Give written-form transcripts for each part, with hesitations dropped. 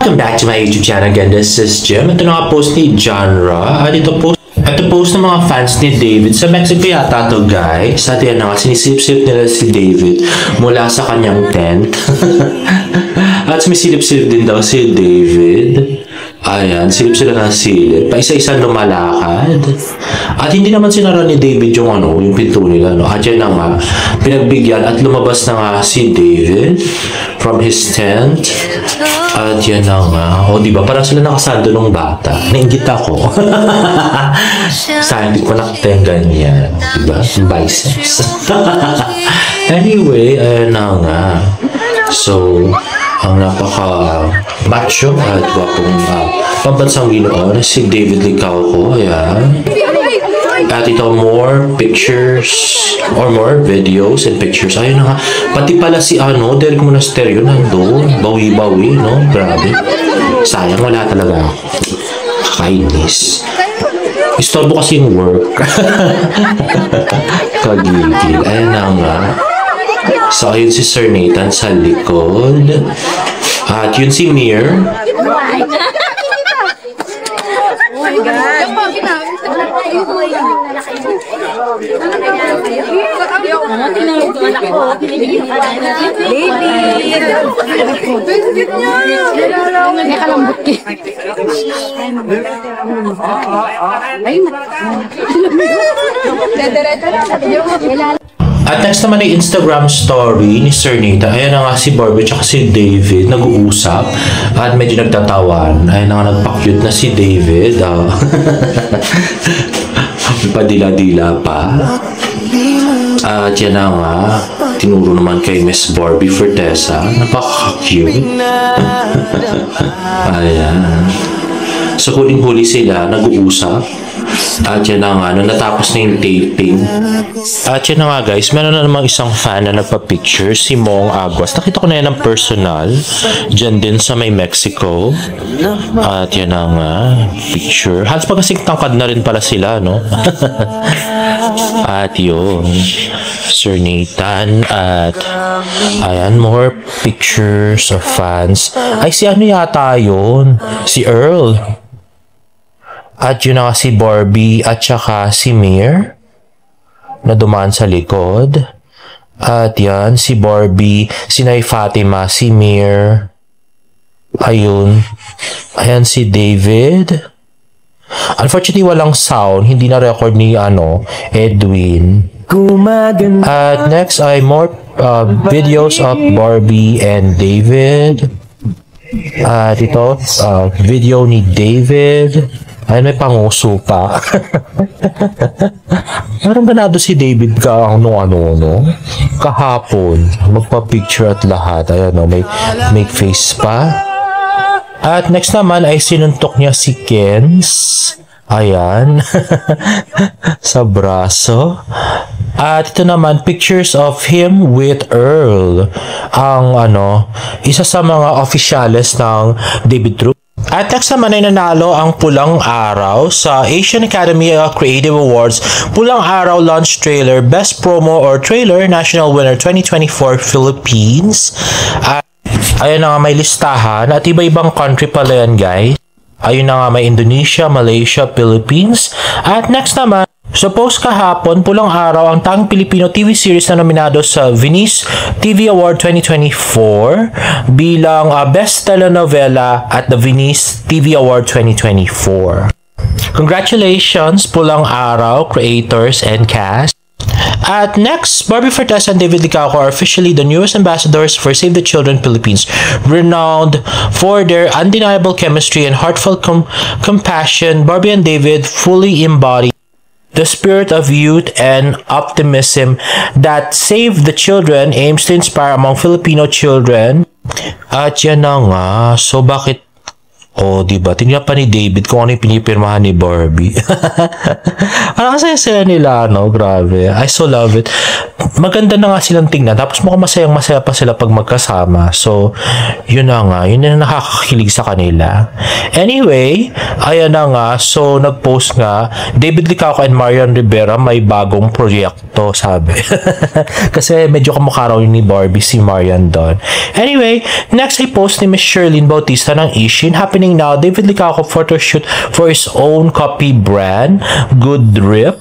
Welcome back to my YouTube channel again. This is Jim. Ito na post ni Genre. Ito post ng mga fans ni David. Sa Mexico yata to guys. At yan na nga, sinisip-sip nila si David mula sa kanyang tent. At sumisilip-silip din daw si David. Ayan, silip sila ng silip. Paisa-isa lumalakad. At hindi naman sinara ni David yung yung pinto nila. At yan na nga, pinagbigyan at lumabas na nga si David from his tent. At yan na nga. O diba, parang sila nakasando ng bata. Nainggit ako. Sayang, hindi ko nakita yung ganyan. Diba? Biceps. Anyway, ayan na nga. So, ang napaka-macho at gwapong pambansang Ginoon si David Licauco. Ayan. At ito, more pictures or more videos and pictures. Ayun na nga. Pati pala si Derek Monasterio nandun. Bawi-bawi, no? Grabe. Sayang, wala talaga ako. Kakainis. Istorbo kasi yung work. Kagigil. Ayun na nga. So, ayun si Sir Nathan sa likod. At yun si Mir. Oh my God. At next naman ay Instagram story ni Sir Nathan. Ayan na nga si Barbie at si David nag-uusap at medyo nagtatawan. Ayan na nga, nagpa-cute na si David. Padila-dila pa. At yan na nga, tinuro naman kay Miss Barbie Fortesa. Napaka-cute. Ayan. So, huling-huli sila, nag-uusap. At yan na nga, nung natapos na yung taping. At yan na nga guys, meron na namang isang fan na nagpa-picture, si Mong Aguas. Nakita ko na yan ng personal, dyan din sa may Mexico. At yan na nga, picture. Halos pagkasing tangkad na rin pala sila, no? At yun, Sir Nathan. At ayan, more pictures of fans. Ay, si ano yata yun? Si Earl. At yun na si Barbie at saka si Mir na dumaan sa likod. At yan, si Barbie, si Nay Fatima, si Mir. Ayun. Ayan si David. Unfortunately, walang sound. Hindi na record ni Edwin. At next ay more videos of Barbie and David. At ito, video ni David. Ay, may panguso pa. Parang ganado si David ka no? Kahapon. Magpa-picture at lahat. Ayan, may face pa. At next naman ay sinuntok niya si Kens. Ayan. Sa braso. At ito naman, pictures of him with Earl. Ang isa sa mga oficiales ng David Troop. At next naman ay nanalo ang Pulang Araw sa Asian Academy Creative Awards Pulang Araw Launch Trailer Best Promo or Trailer National Winner 2024 Philippines. At ayun na nga, may listahan at iba-ibang country pala yan guys. Ayun na nga, may Indonesia, Malaysia, Philippines. At next naman, suppose kahapon, Pulang Araw ang tanging Pilipino TV series na nominado sa Venice TV Award 2024 bilang Best Telenovela at the Venice TV Award 2024. Congratulations, Pulang Araw, creators and cast. At next, Barbie Fortesa and David Licauco are officially the newest ambassadors for Save the Children Philippines, renowned for their undeniable chemistry and heartfelt compassion. Barbie and David fully embody the spirit of youth and optimism that Save the Children aims to inspire among Filipino children. At yan na nga. So bakit Oh, di ba? Tingnan pa ni David kung ano yung pinipirmahan ni Barbie. Parang saya-saya nila, no? Grabe. I so love it. Maganda na nga silang tingnan. Tapos mukhang masayang-masaya pa sila pag magkasama. So, yun na nga. Yun na nakakakilig sa kanila. Anyway, ayan na nga. So, nag-post nga, David Licauco and Marian Rivera may bagong proyekto, sabi. Kasi medyo kamukha raw ni Barbie si Marian doon. Anyway, next ay post ni Miss Sherlyn Bautista ng Ishin. Happening now, David Licauco photo shoot for his own coffee brand, Good Drip.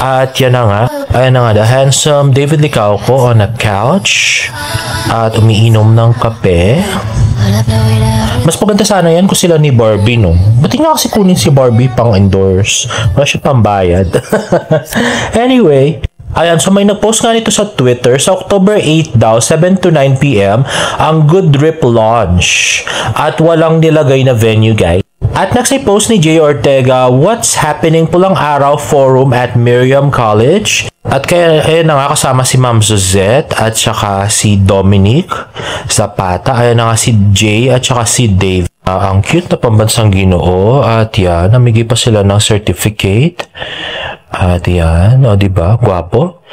At yan na nga, ayan na nga, the handsome David Licauco on a couch at umiinom ng kape. Mas maganda sana yan kung sila ni Barbie, no? Ba't nga kasi kunin si Barbie pang endorse? Wala siya pambayad. Anyway, ayan, so may nagpost nga nito sa Twitter. Sa October 8 daw, 7 to 9 p.m. ang Good Drip launch. At walang nilagay na venue, guys. At next ay post ni Jay Ortega, what's happening? Pulang araw forum at Miriam College. At kaya na nga kasama si Ma'am Suzette at saka si Dominic Zapata. Ayan na nga si Jay at saka si Dave. Ang cute na pambansang Ginoo. At yan, namigay pa sila ng certificate. At yan, o diba? Gwapo.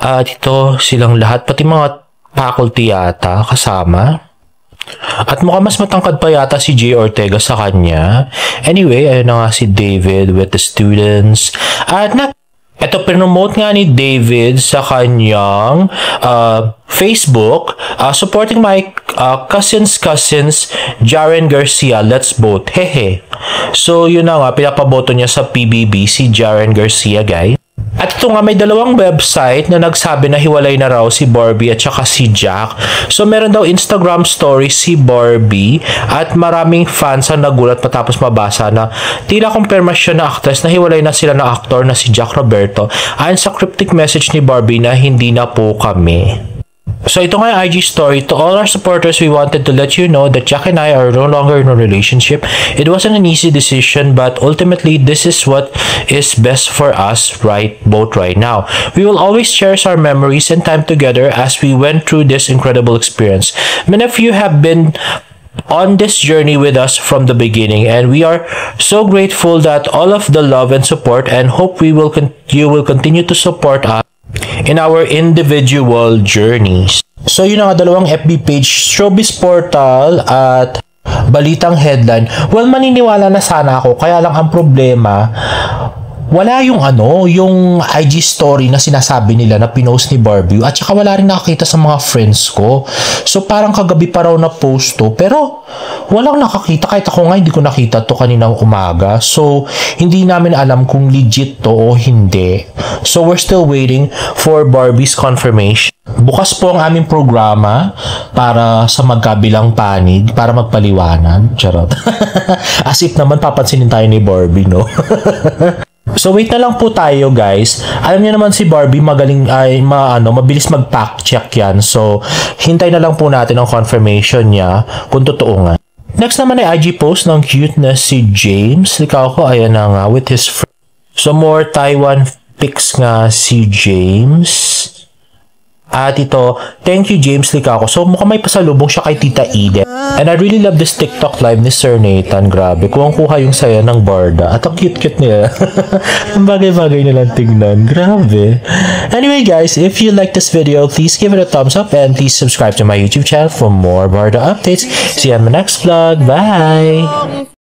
At ito silang lahat, pati mga faculty yata kasama. At mukhang mas matangkad pa yata si Jay Ortega sa kanya. Anyway, ayun na nga si David with the students. At ito, promote nga ni David sa kanyang Facebook, supporting my cousins, Jaren Garcia, let's vote, hehe. So, yun na nga, pinapaboto niya sa PBB si Jaren Garcia, guys. At ito nga, may dalawang website na nagsabi na hiwalay na raw si Barbie at saka si Jack. So, meron daw Instagram story si Barbie at maraming fans ang nagulat matapos mabasa na tila kumpirmasyon na actress na hiwalay na sila ng aktor na si Jack Roberto ayon sa cryptic message ni Barbie na hindi na po kami. So ito nga yung IG story. To all our supporters, we wanted to let you know that Jack and I are no longer in a relationship. It wasn't an easy decision, but ultimately this is what is best for us both right now. We will always cherish our memories and time together as we went through this incredible experience. Many of you have been on this journey with us from the beginning, and we are so grateful that all of the love and support, and hope you will continue to support us in our individual journeys. So yun ang dalawang FB page, Showbiz Portal at Balitang Headline. Well, maniniwala na sana ako, kaya lang ang problema, wala yung yung IG story na sinasabi nila na pinost ni Barbie at saka wala rin nakakita sa mga friends ko. So parang kagabi pa raw na post to, pero walang nakakita. Kahit ako nga hindi ko nakita to kaninang umaga. So hindi namin alam kung legit to o hindi. So we're still waiting for Barbie's confirmation. Bukas po ang aming programa para sa magkabilang panig para magpaliwanag. Charot. As if naman papansinin tayo ni Barbie, no? So wait na lang po tayo, guys. Alam niyo naman si Barbie magaling ay mabilis mag-fact check yan. So hintay na lang po natin ang confirmation niya kung totoo nga. Next naman ay IG post ng cute na si James Licauco. Ayan na nga with his friend. So more Taiwan pics nga si James. At ito, thank you James Licauco. So mukhang may pasalubong siya kay Tita Eden. And I really love this TikTok live ni Sir Nathan. Grabe, kuha yung saya ng Barda. At ang cute-cute nila. Ang bagay-bagay nilang tingnan. Grabe. Anyway guys, if you like this video, please give it a thumbs up and please subscribe to my YouTube channel for more Barda updates. See you on my next vlog. Bye!